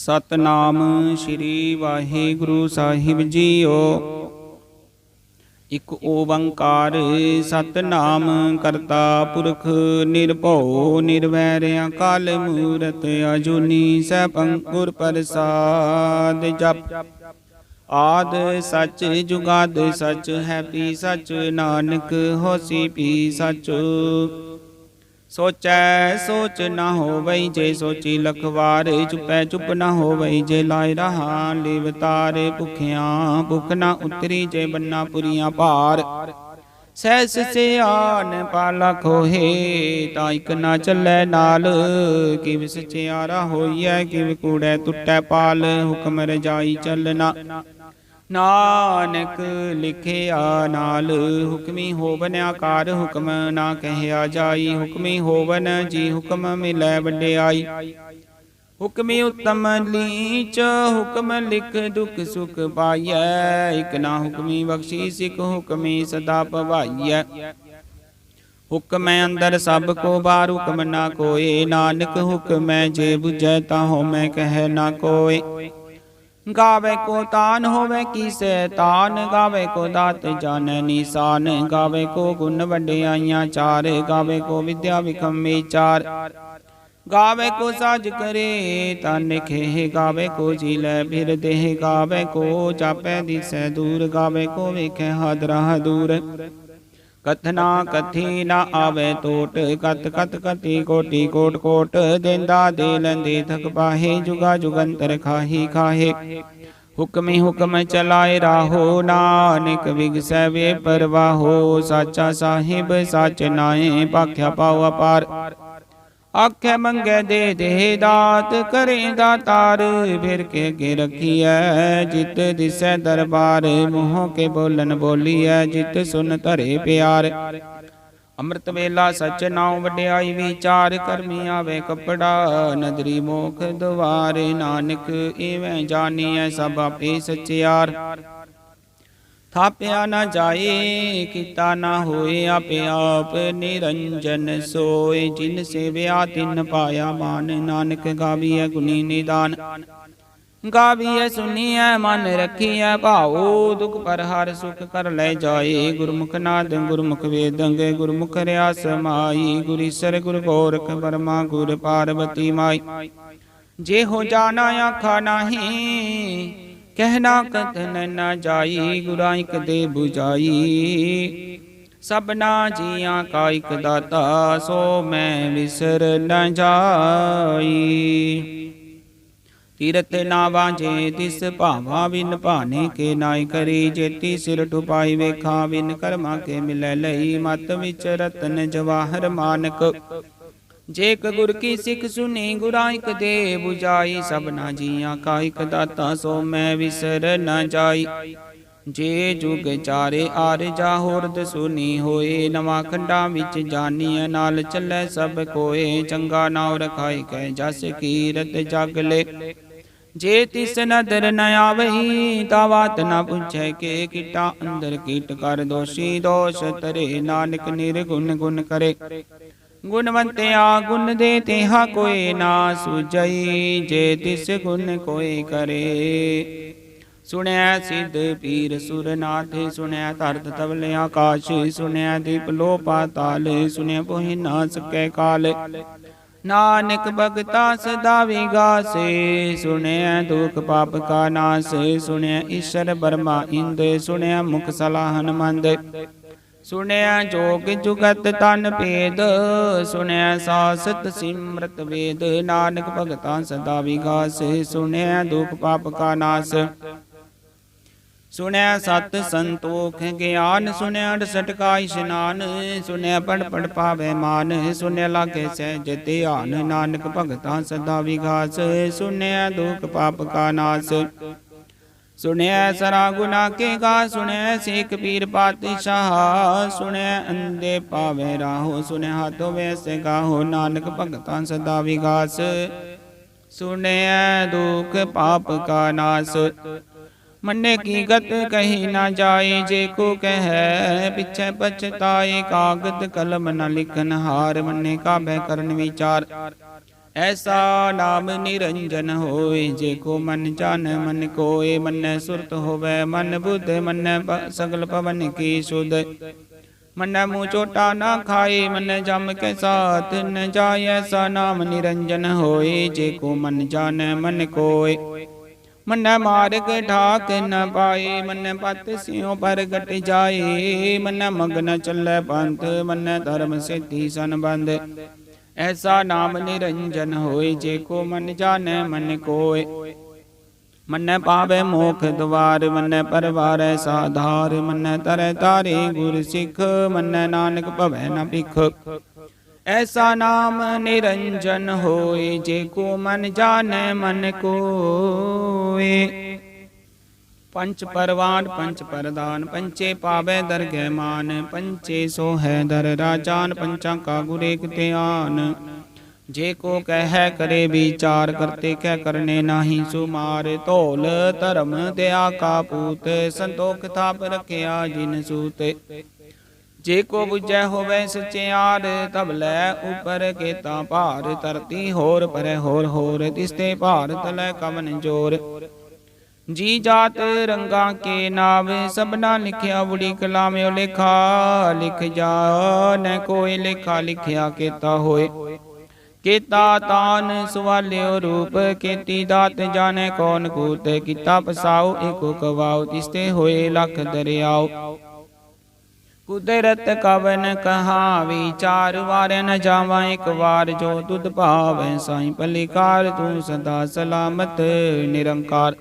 सतनाम श्री वाहिगुरु साहिब जीओ। इक ओंकार सतनाम करता पुरख निर्भौ निर्वैर अकाल मूरत अजूनी सैभं गुर प्रसाद। जप आद सच जुगाद सच है पी सच नानक होसी पी सच। सोचै सोच न होवई जे सोची लखवार चुपै चुप न होवई जे लाए रहा लिवतार। भुखियां भुख न उतरी जे बन्ना पुरियां पार। सहस सियान पाला खोहे ता इक न चलै नाल। किव सचियारा होइए किव कूड़ै टुटै पाल। हुक्म रजाई चलना नानक लिखिया नाल। हुक्मी होवन आकार हुक्म ना कहया जाई। हुक्मी होवन जी हुक्म मिलै वड्याई। हुक्मी उत्तम लीच हुक्म लिख दुख सुख पाइयै। इक ना हुक्मी बख्शी सिख हुक्मी सदा पवाइयै। हुक्म अंदर सब को बार हुक्म ना कोय। नानक हुक्म जे बुझै ताहो मैं कह ना कोय। गावे को तान होवे की सैतान गावे को दात जाने निशान। गावे को गुण वड्याइयां चार गावे को विद्या विक्रम विचार। गावे को साज करे तन खेह गावे को झीलै फिर देह। गावे को चापै दिसै दूर गावे को वेखै हादरा दूर। कथना कथी न आवे टोट कत कत कति कोटि कोट कोट। देंदा दे लंदे थक पाहे जुगा जुगंतर खाही खाहे। हुक्मी हुक्म चलाए राहो नानक विगसै वे परवाहो। साचा साहिब साच नाए भाख्या पाओ अपार। आखे मंगे दे दात करे दातार। फिर के अगे रखिए जित दिसै दरबार। मुँह के बोलन बोलिए जित सुन धरे प्यार। अमृत वेला सच नाउ वड्याई विचार। करमी आवे कपड़ा नदरी मोख द्वार। नानक इवें जानिए सब आपे सचियार। थाप्या न जाए किता न होए आपे आप निरंजन सोए। जिन सेव्या तिन पाया मान नानक गाविए गुनी निदान। गाविए सुनिए मन रखिए भाओ। दुख पर हर सुख कर ले जाए। गुरमुख नाद गुरमुख वेदंग गुरमुख रयास माई। गुरीसर गुर गोरख बर्मा गुर पार्वती माई। जे हो जाना आखा नाही कहना कथन न जाई। गुरा इक दे बुझाई सबना जिया का इक दाता। सो मैं विसर न जाई। तीरथ नावा जे तिस भावा बिन भाने के नाय करी। जेती सिर टुपाई वेखा बिन कर्मा के मिलै लई। मत विच रतन जवाहर मानक। जेक गुर की सिख सुनी गुरा इक दे बुझाई। सबना जिया का इक दाता सो मैं विसर न जाई। जे जुग चारे आर जा होरद सुनी होए। नवा खंडा विच जानिए नाल चलै सब कोए। चंगा नाव रखाई कै जस कीरत जग ले। जे तिस नदर न आवही तावात न पूछे के। किटा अंदर कीट कर दोषी दोष तरे। नानक निर्गुण गुण करे गुणवंत्या गुण दे तेहा कोई ना सुझई। जे तिस गुण कोई करे। सुनया सिद्ध पीर सुरनाथ सुनया धरत तवले आकाश। सुनया दीप लो पाताल सुनया पोहि ना सकै काल। नानक भगता सदा विगासे सुनया दुख पाप का नाश। सुनया ईश्वर ब्रह्मा इंद सुनया मुख सलाहन मंद। सुनया जोग जुगत तन भेद सुनया सासत सिमरत वेद। नानक भगता सदा विगास सुनया दुख पाप का नाश। सुनया सत संतोख ज्ञान सुनया 68 का स्नान। सुनया पढ़ पढ़ पावे मान सुनया लागे सहज ध्यान। नानक भगता सदा विगास सुनया दुख पाप का नाश। सुनया सरा गुना के गा सुनया शेख पीर पातशाह। सुनया अंधे पावे राहो सुनया हाथों वैसे गाहो। नानक भगता सदा विगास सुनया दुख पाप का नाश। मन्ने की गत कही न जाए जे को कह पिछे पछताए। कागद कलम न लिखन हार मन्ने का भय करन विचार। ऐसा नाम निरंजन होए, जे को मन जान मन कोय। मन सुरत होवे मन बुध, मन सगल पवन की सुध। मन मुँह चोटा ना खाए, मन जम के साथ न जाय। ऐसा नाम निरंजन होए, जे को मन जान मन कोय। मन मार्ग ढाक न पाए, मन पत सियों पर गट जाए। मन मग्न चले पंथ, मन धर्म सिद्धि संबंध। ऐसा नाम निरंजन होए, जे को मन जाने मन कोय। मन पावे मोख द्वार, मन परवार साधार। मन तर तारे गुर सिख, मन नानक भवै न भिख। ऐसा नाम निरंजन होए, जे को मन जाने मन कोय। पंच परवान पंच परदान, पंचे पावे दरगह मान। पंचे सो है दर राजान, पंचा का गुर एक ध्यान। जे को कह करे विचार, करते कह करने नाही सुमार। तोल धर्म दया का पूत, संतोख थाप रखिया जिन सूत। जे को बुझै होवे सचियार, तब लै ऊपर केता भार। धरती होर पर होर, तिसते भार तलै कवन जोर। जी जात रंगा के नाव, सबना लिखिया बुढ़ी कलाम लेखा। लिख जा न कोई लेखा, लिखिया केता होए। केता तान सवाल्यो रूप, केती दात जाने कौन कूत। किता पसाओ एको कवाओ, तिसते होए लख दरियाओ। कुदरत कवन कहा विचार, वार न जावा एक वार। जो तुद भावै साईं पलिकार, तू सदा सलामत निरंकार।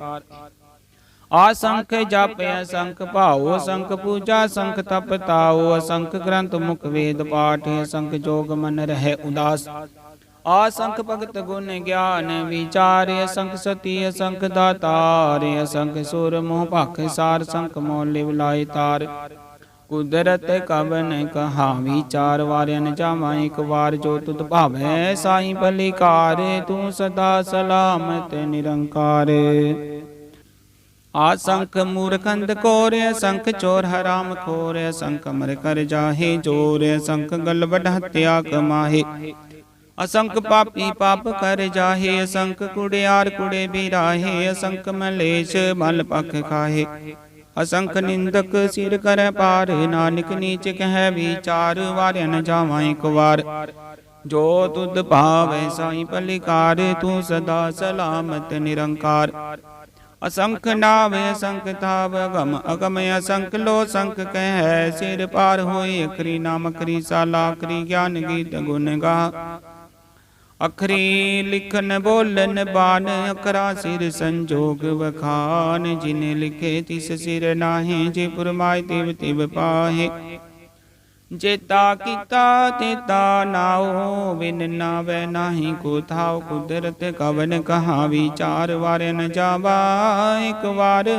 असंख जप असंख भाओ, असंख पूजा असंख तप ताओ। असंख ग्रंथ मुख वेद पाठ, असंख जोग मन रहे उदास। असंख भगत गुण ज्ञान विचार, असंख सती असंख दातार। असंख सुर मोह भख सार, संख मोह लिव लाए तार। कुदरत कवन कहा विचार, वार्यन जावा एक वार। जो तुद भावै साईं पलिकार, तू सदा सलामत निरंकार। असंख मूर्खंद कोर, असंख चोर हराम खोर। असंख मर कर जाहे जोर, असंख गल बढ़ हत्या कमाहे। असंख पापी पाप कर जाहे, असंख कुड़ियार कुड़े बिराहे। असंख मलेश मल पख खाहे, असंख निंदक सिर कर पार। नानक नीच कह विचार, वार्य न जावा एक वार। जो तुद भावै साईं पलिकार, तू सदा सलामत निरंकार। असंख नाव असंख थाव, अगम अगम असंख लो। संख कह सिर पार होए, अखरी नाम अखरी साला। अखरी ज्ञान गीत गुण गा, अखरी लिखन बोलन बान। अखरा सिर संजोग वखान, जिने लिखे तिस सिर नाहे। जे पुरमाय तिव तिव पाहे, जेता कीता तेता नाओ। बिन नावै नाही को थाओ, कुदरत कवन कहा विचार। वार्य न जावा एक वार,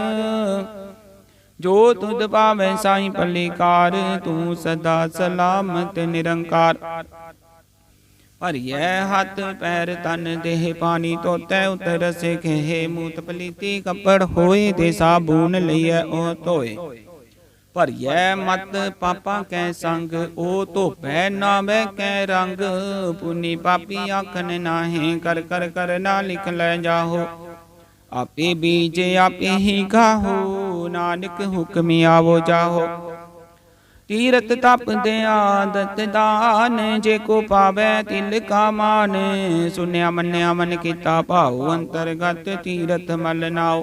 जो तुद पावै साईं पलिकार। तू सदा सलामत निरंकार। भरिय हाथ पैर तन देह, पानी धोतै उतर से खेहे। मूत पलीती कपड़ होए, ते साबून लइए ओ धोए। भरिय मत पापा कै संग, ओ धोपै नावै कै रंग। पुनी पापी आखन नाहे, कर कर कर ना लिख लै जाहो। आपे बीज आपे ही खाहो, नानक हुक्म आवो जाहो। तीरथ तप दयादत दान, जे को पावै तिल का मान। सुनया मन्या मन किता भाओ, अंतरगत तीरथ मल नाओ।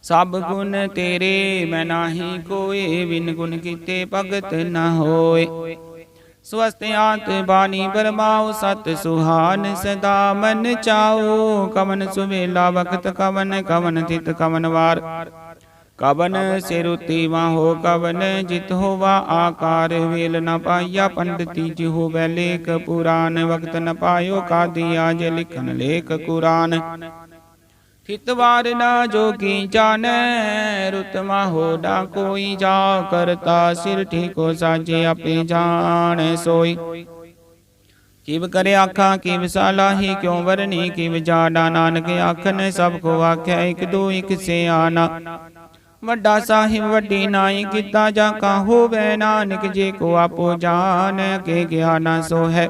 सब गुण तेरे मैं नाही कोय, बिन गुण कीते भगत न होय। स्वस्थ आंत बानी बरमाओ, सत सुहान सदा मन चाओ। कवन सुवेला वक्त कवन, कवन तित कवन वार। कवन सिरुति वाहो, कवन जित होवा आकार। वेल न पाया पंडिती जी होवै लेख पुराण। वक्त न पायो कादिया, जे लिखन लेख कुरान। हितवार न जोगी जानै, रुतमा होडा कोई जा। करता सिर ठीको साजे, आपे जान सोई। किव करे आखा किव सालाही, क्यों वरनी किव जाना। नानक आखन सब को आख्या, एक दो एक से आना। वड्डा साहिब वड्डी नाई, किता जाका होवै। नानक जे को आपो जान, के ज्ञाना सो है।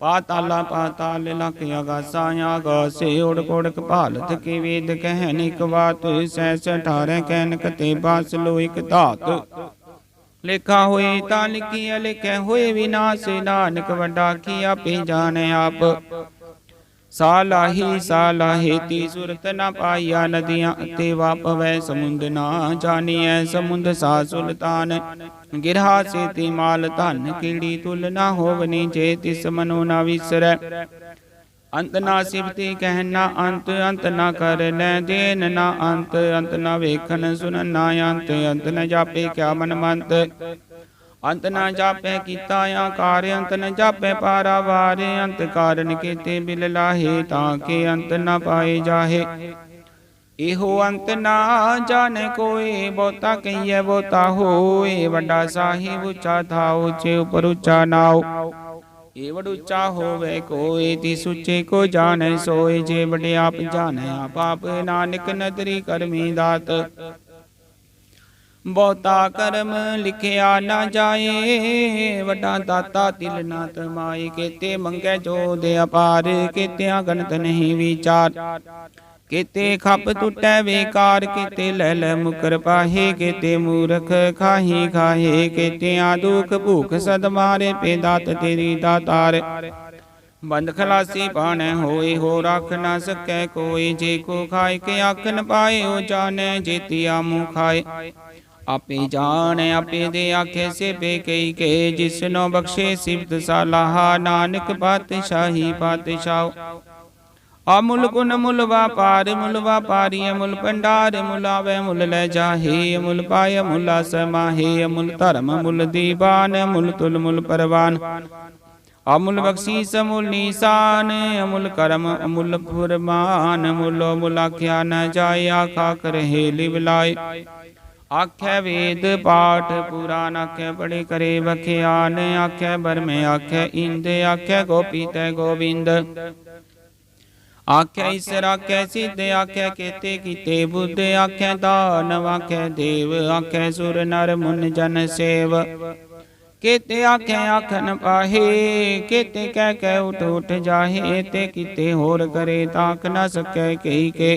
पाताला पाताल लख आगासा आगासे उड़ कोड़क भालत के वेद कहन एक बात सहस 18 कहन कते बास लो एक धात लिखा होए ता लिखिया लिखे होए विनाश नानक वड्डा किया पे जाने आप सालाही ती सुरत न पाइया नदियाँ ते वापवै समुंद ना जानिए समुंद सा सुल्तान गिरहा से ती माल धन कीड़ी तुल ना होवनी जे तिस मनो ना विसरै अंत ना सिवती कहना अंत अंत ना कर ले देन ना अंत अंत ना वेखन सुन ना अंत अंत न जापे क्या मन मंत अंत न जापै कीता आकार अंत न जापै पारावार अंत कारण केते बिल लाहे ताके अंत न पाए जाहे एहो अंत ना जाने कोई बहुता कहिए बहुता होए वड्डा साहिब ऊंचा था ऊंचे ऊपर ऊंचा नाओ ए वड ऊंचा होवे कोई तिस ऊंचे को जाने सोए जे बड़े आप जाने आप नानक नदरी करमी दात बहुता कर्म लिखिया ना जाए वड्डा दाता तिल ना तमाए केते मंगे जो दे अपार केते गणत नहीं विचार केते खप टूटै बेकार केते लैल मुकर पाहे केते मूर्ख खाही खाहे केते दुख भूख सद मारे पे दात तेरी दातार बंद खलासी पान होए हो रख ना सकै कोई जे को खाए के आख न पाए ओ जाने जेतिया मुँह खाए आपे जान आपे दे आखे से पे कई के जिसनो बख्शे सिफत सालाहा नानक पातशाही पातशाह अमुल गुण मुल व्यापार मुल व्यापारी अमुल भंडार मुल आवे मुल ले जाहे अमुल पाय मुल समाहे अमुल धर्म मुल दीवान अमुल तुल मुल परवान अमुल बख्शीस अमुल निशान अमुल कर्म अमुल फुरमान अमुल मुल आख्या न जाए आखा कर लिवलाए आख्या वेद पाठ पुराण आख्या पढ़े करे बख्यान आख्या बर्मे आख्या इंद आख्या गोपी तय गोविंद आख्या ईश्वर आख्या सिद्ध आख्या केते कीते बुद्ध आख्या दानव आख्या देव आख्या सुर नर मुन जन सेव केते आख्या आखन पाहे केते कह कह उठ उठ जाहे ते कीते होर करे ताक न सकै कही के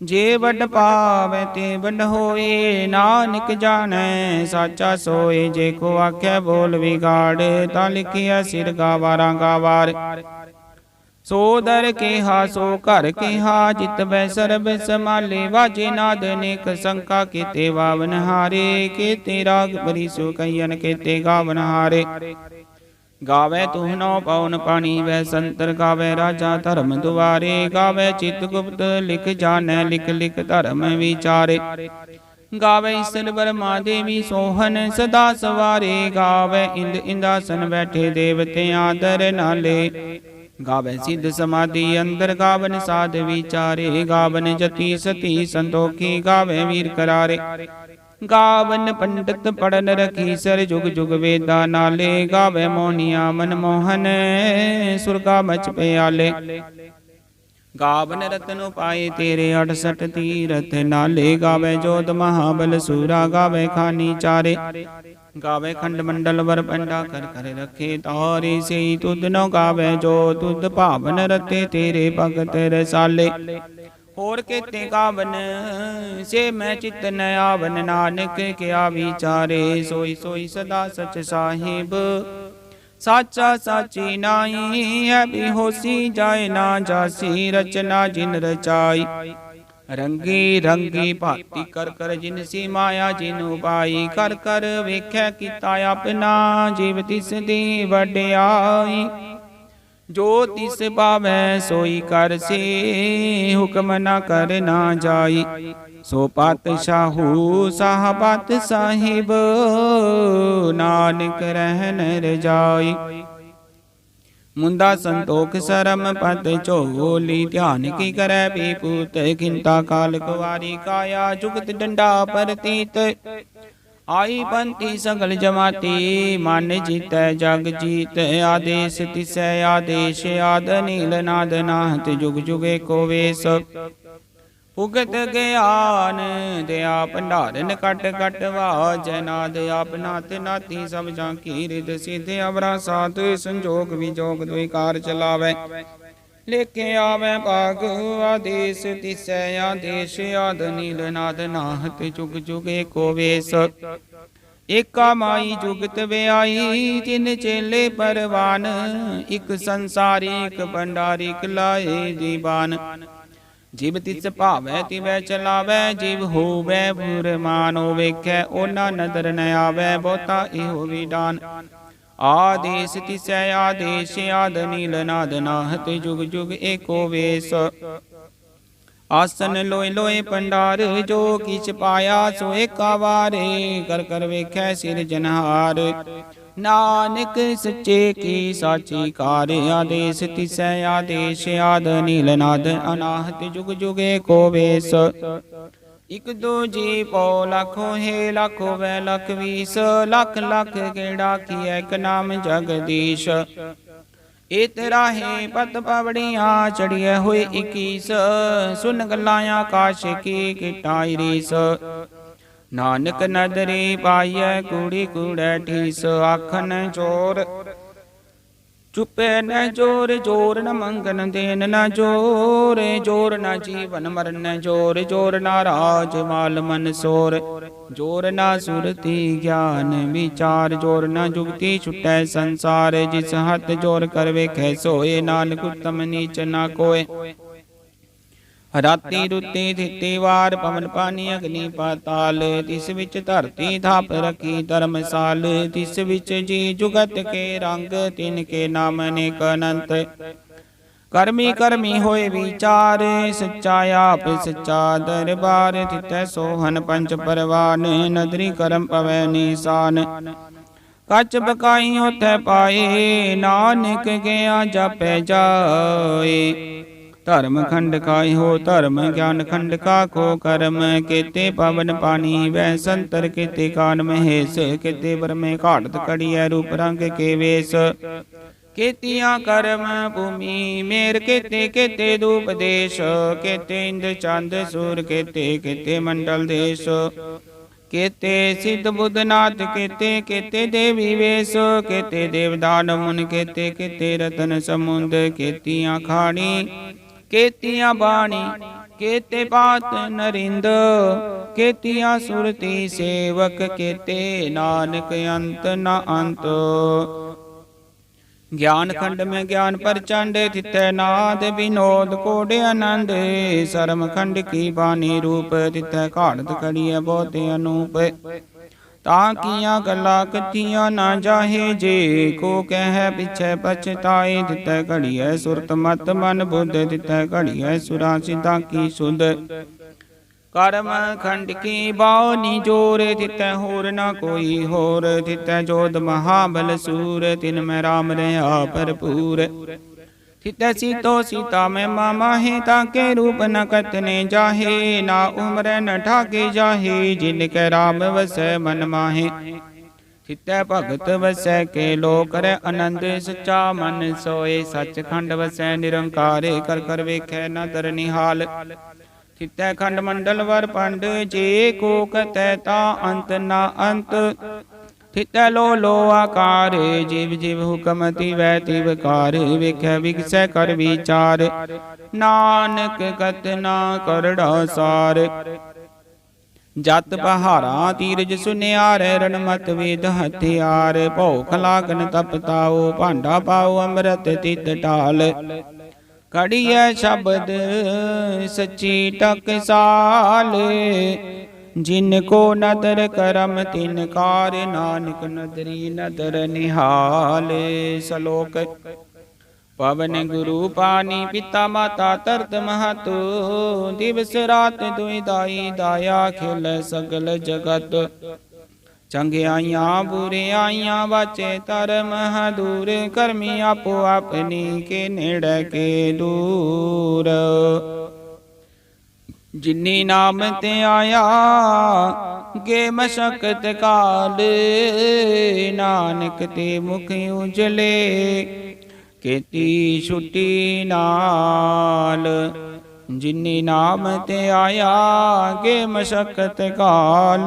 जे वड पावे ते वड होए नानक जाने साचा सोए जे को आख्या बोल बिगाड़ ता लिखिया सिर गावारा गावार सो दर के हा सो घर के हा जित बै सर्ब समाले वाजे नाद नेक शंका केते वावन हारे केते राग बरी सो कैयन केते गावन हारे गावे तुहनो पवन पानी वै संतर गावे राजा धर्म दुआरे गावे चित गुप्त लिख जाने लिख लिख धर्म विचारे गावे ईश्वर ब्रह्मा देवी सोहन सदा सवारे गावे इंद इंदासन बैठे देवते आदर नाले गावे सिद्ध समाधि अंदर गावन साध विचारे गावन जति सती संतोखी गावे वीर करारे गावन पंडित पढ़न रखी सर जुग जुग वेदा नाले गावे मोनिया मन मोहन सुरगा मच प्याले गावन रतन पाए तेरे 68 तीरथ नाले गावे जोध महाबल सूरा गावे खानी चारे गावे खंड मंडल वर पंडा कर कर रखे तारे से तुद नो गावे जो तुद पावन रते तेरे भगत रसाले होर केते गावन से मैं चित न आवन नानक क्या विचारे सोई सोई सदा सच साहिब साचा साची नाई है बेहोशी जाए ना जासी रचना जिन रचाई रंगी रंगी भांति कर कर जिन सी माया जिन उपाई कर कर वेख्या किता अपना जीव तिस दी वड्याई जो तिस पावै सोई कर से हुक्म न कर ना जाई सो पातशाहू साह पात साहिब नानक रहन रजाई मुंदा संतोख सरम पत चोली ध्यान की करे विपूत खिंता काल कुवारी काया जुगत डंडा परतीत आई पंथी सगल जमाती मन जीत जग जीत आदेश तिसै आदेश आद नील नाद नाथ जुग जुगे को वेश ਉਗਤ ਗਿਆਨ ਦਿਆ ਭੰਡਾਰਨ ਕਟ ਕਟ ਵਾਜੈ ਨਾਦ ਆਪ ਨਾਥ ਨਾਤੀ ਸਭ ਜਾਂ ਕੀ ਰਿਦ ਸਿਧ ਅਵਰਾ ਸਾਧ ਸੰਜੋਗ ਵਿਜੋਗ ਦੁਇ ਕਾਰ ਚਲਾਵੈ ਲੇਖੇ ਆਵੈ ਭਾਗ ਆਦੇਸ ਤਿਸੈ ਆਦੇਸ਼ ਆਦ ਨੀਲ ਨਾਦ ਨਾਹਤ ਜੁਗ ਜੁਗ ਏਕੋ ਵੇਸ ਏਕਾ ਮਾਈ ਜੁਗਤ ਵਿਆਈ ਤਿਨ ਚੇਲੇ ਪਰਵਾਨ ਇਕ ਸੰਸਾਰੀ ਇਕ ਭੰਡਾਰੀ ਇਕ ਲਾਏ ਦੀਵਾਨ ਜਿਵ ਤਿਸ ਭਾਵੈ ਤਿਵੈ ਚਲਾਵੈ ਜਿਵ ਹੋਵੈ ਫੁਰਮਾਨੋ ਵੇਖੈ ਓਨਾ ਨਦਰ ਨ ਆਵੈ ਬਹੁਤਾ ਇਹੋ ਵਿਡਾਨ ਆਦੇਸ ਤਿਸੈ ਆਦੇਸ਼ ਆਦ ਨੀਲ ਨਾਦ ਨਾਹਤ ਜੁਗ ਜੁਗ ਏਕੋ ਵੇਸ ਆਸਨ ਲੋਇ ਲੋਇ ਭੰਡਾਰ ਜੋ ਕਿਛ ਪਾਇਆ ਸੋ ਏਕਾ ਵਾਰੇ ਕਰ ਕਰ ਵੇਖੈ ਸਿਰਜਨਹਾਰ ਨਾਨਕ ਸੱਚੇ ਕੀ ਸਾਚੀ ਕਾਰ ਆਦੇਸ ਤਿਸੈ ਆਦੇਸ਼ ਆਦ ਨੀਲ ਨਾਦ ਅਨਾਹਤ ਜੁਗ ਜੁਗ ਏਕੋ ਵੇਸ ਇਕ ਦੋ ਜੀ ਪਉ ਲੱਖੋ ਹੈ ਲੱਖੋ ਵੈ ਲਖ ਵੀਸ ਲੱਖ ਲੱਖ ਗੇੜਾ ਕੀਐ ਇਕ ਨਾਮ ਜਗਦੀਸ਼ ਏ ਤੇਰਾ ਹੈ ਪਤ ਪਵੜੀਆਂ ਚੜੀਐ ਹੋਏ 21 ਸੁਨ ਗੱਲਾਂ ਆਕਾਸ਼ ਕੀ ਕਿਟਾਈ ਰੀਸ ਨਾਨਕ ਨਦਰੀ ਪਾਈਐ ਕੂੜੀ ਕੂੜੈ ਠੀਸ ਆਖਨ ਚੋਰ ਚੁਪੈ ਨ ਜੋਰ ਜੋਰ ਨ ਮੰਗਨ ਦੇਨ ਨ ਜੋਰ ਜੋਰ ਨ ਜੀਵਨ ਮਰਨ ਜੋਰ ਜੋਰ ਨ ਰਾਜ ਮਾਲ ਮਨ ਸੋਰ ਜੋਰ ਨ ਸੁਰਤੀ ਗਿਆਨ ਵਿਚਾਰ ਜੋਰ ਨ ਜੁਗਤੀ ਛੁਟੈ ਸੰਸਾਰ ਜਿਸ ਹੱਥ ਜੋਰ ਕਰ ਵੇਖੈ ਸੋਏ ਨਾਨਕ ਉਤਮ ਨੀਚ ਨ ਕੋਏ ਰਾਤੀ ਰੁੱਤੀ ਥਿਤੀ ਵਾਰ ਪਵਨ ਪਾਣੀ ਅਗਨੀ ਪਾਤਾਲ ਤਿਸ ਵਿੱਚ ਧਰਤੀ ਥਾਪ ਰਖੀ ਧਰਮਸਾਲ ਤਿਸ ਵਿੱਚ ਜੀ ਜੁਗਤ ਕੇ ਰੰਗ ਤਿਨ ਕੇ ਨਾਮ ਅਨੇਕ ਅਨੰਤ ਕਰਮੀ ਕਰਮੀ ਹੋਏ ਵਿਚਾਰ ਸੱਚਾ ਆਪ ਸੱਚਾ ਦਰਬਾਰ ਤਿਤੈ ਸੋਹਨ ਪੰਚ ਪਰਵਾਨ ਨਦਰੀ ਕਰਮ ਪਵੈ ਨੀਸਾਨ ਕੱਚ ਬਕਾਈ ਉਥੈ ਪਾਏ ਨਾਨਕ ਗਿਆ ਜਪੈ ਜਾਏ ਧਰਮ ਖੰਡ ਕਾਇ ਹੋ ਧਰਮ ਗਿਆਨ ਖੰਡ ਕਾ ਕੋ ਕਰਮ ਕੇਤੇ ਪਵਨ ਪਾਣੀ ਵੈ ਸੰਤਰ ਕੇਤੇ ਕਾਨ ਮਹੇਸ਼ ਕੇਤੇ ਬਰਮੇ ਘਾੜਤ ਕੜੀਐ ਰੂਪ ਰੰਗ ਕੇ ਵੇਸ ਕੇਤੀਆਂ ਕਰਮ ਭੂਮੀ ਮੇਰ ਕੇਤੇ ਕੇਤੇ ਦੂਪ ਦੇਸ਼ ਕੇਤੇ ਇੰਦ ਚੰਦ ਸੂਰ ਕੇਤੇ ਕੇਤੇ ਮੰਡਲ ਦੇਸ਼ ਕੇਤੇ ਸਿੱਧ ਬੁੱਧ ਨਾਥ ਕੇਤੇ ਕੇਤੇ ਦੇਵੀ ਵੇਸ ਕੇਤੇ ਦੇਵਦਾਨ ਮੁਨ ਕੇਤੇ ਕੇਤੇ ਰਤਨ ਸਮੁੰਦ ਕੇਤੀਆਂ ਖਾਣੀ ਕੇਤੀਆਂ ਬਾਣੀ ਕੇਤੇ ਪਾਤ ਨਰਿੰਦ ਕੇਤੀਆਂ ਸੁਰਤੀ ਸੇਵਕ ਕੇਤੇ ਨਾਨਕ ਅੰਤ ਨ ਅੰਤ ਗਿਆਨ ਖੰਡ ਮੈਂ ਗਿਆਨ ਪ੍ਰਚੰਡ ਤਿਤੈ ਨਾਦ ਵਿਨੋਦ ਕੋਡ ਆਨੰਦ ਸਰਮ ਖੰਡ ਕੀ ਬਾਣੀ ਰੂਪ ਤਿਤੈ ਘਾੜਤ ਕੜੀਐ ਬਹੁਤ ਅਨੂਪ ਤਾਂ ਕੀਆਂ ਗੱਲਾਂ ਕਥੀਆਂ ਨਾ ਜਾਹੇ ਜੇ ਕੋ ਕਹਿ ਪਿਛੈ ਪਛਤਾਏ ਤਿਤੈ ਘੜੀਐ ਸੁਰਤ ਮਤ ਮਨ ਬੁੱਧ ਤਿਤੈ ਘੜੀਐ ਸੁਰਾ ਸਿਧਾ ਕੀ ਸੁਧ ਕਰਮ ਖੰਡ ਕੀ ਬਾਣੀ ਜੋਰ ਤਿਤੈ ਹੋਰ ਨਾ ਕੋਈ ਹੋਰ ਤਿਤੈ ਜੋਧ ਮਹਾਬਲ ਸੂਰ ਤਿਨ ਮੈਂ ਰਾਮ ਰਹਾ ਭਰਪੂਰ ਤਿਤੈ ਸੀਤੋ ਸੀਤਾ ਮੈਂ ਮਾਹੇ ਤਾਕੇ ਰੂਪ ਨ ਕਤਨੇ ਜਾਹੇ ਨਾ ਉਮਰੈ ਨ ਠਾਕੇ ਜਾਹੇ ਜਿਨ ਕੈ ਰਾਮ ਵਸੈ ਮਨ ਮਾਹੇ ਤਿਤੈ ਭਗਤ ਵਸੈ ਕੇ ਲੋ ਕਰੈ ਆਨੰਦ ਸੱਚਾ ਮਨ ਸੋਏ ਸੱਚਖੰਡ ਵਸੈ ਨਿਰੰਕਾਰ ਕਰ ਕਰ ਵੇਖੈ ਨ ਦਰ ਨਿਹਾਲ ਤਿਤੈ ਖੰਡ ਮੰਡਲ ਵਰ ਪੰਡ ਜੇ ਕੋ ਕਤੈ ਤਾ ਅੰਤ ਨਾ ਅੰਤ ਤਿਤੈ ਲੋ ਲੋ ਆਕਾਰ ਜਿਵ ਜਿਵ ਹੁਕਮ ਤਿਵੈ ਤਿਵ ਕਾਰ ਵੇਖੈ ਵਿਗਸੈ ਕਰ ਵਿਚਾਰ ਨਾਨਕ ਕਤ ਨਾ ਕਰੜਾ ਸਾਰ ਜਤ ਬਹਾਰਾ ਤੀਰਜ ਸੁਨਿਆਰੈ ਰਣ ਮਤ ਵੇਦ ਹਥਿਆਰ ਭੌਖ ਲਾਗਨ ਤਪ ਤਾਓ ਭਾਂਡਾ ਪਾਓ ਅੰਮ੍ਰਿਤ ਤਿਤ ਢਾਲ ਕੜੀਐ ਸ਼ਬਦ ਸੱਚੀ ਟਕਸਾਲ ਜਿਨ ਕੋ ਨਦਰ ਕਰਮ ਤਿਨ ਕਾਰ ਨਾਨਕ ਨਦਰੀ ਨਦਰ ਨਿਹਾਲ ਸਲੋਕ ਪਵਨ ਗੁਰੂ ਪਾਣੀ ਪਿਤਾ ਮਾਤਾ ਤਰਤ ਮਹਤੁ ਦਿਵਸ ਰਾਤ ਦੁਇ ਦਾਈ ਦਾਇਆ ਖਿਲ ਸਗਲ ਜਗਤ ਚੰਗਿਆਈਆਂ ਬੁਰਿਆਈਆਂ ਵਾਚੇ ਧਰਮ ਦੂਰ ਕਰਮੀ ਆਪੋ ਆਪਣੀ ਕੇ ਨੇੜੇ ਕੇ ਦੂਰ ਜਿਨੀ ਨਾਮ ਤੇ ਆਇਆ ਗੇ ਮਸ਼ਕਤ ਕਾਲ ਨਾਨਕ ਤੇ ਮੁਖ ਉਜਲੇ ਕੀਤੀ ਛੁੱਟੀ ਨਾਲ जिनी नाम ते आया गे मशक्कत काल।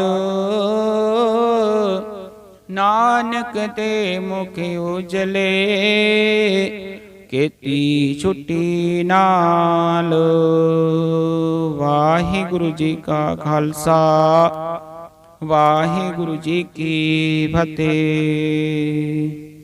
नानक ते मुख उजले केती छुट्टी नाल। वाहिगुरु जी का खालसा वाहिगुरु जी की फतेह।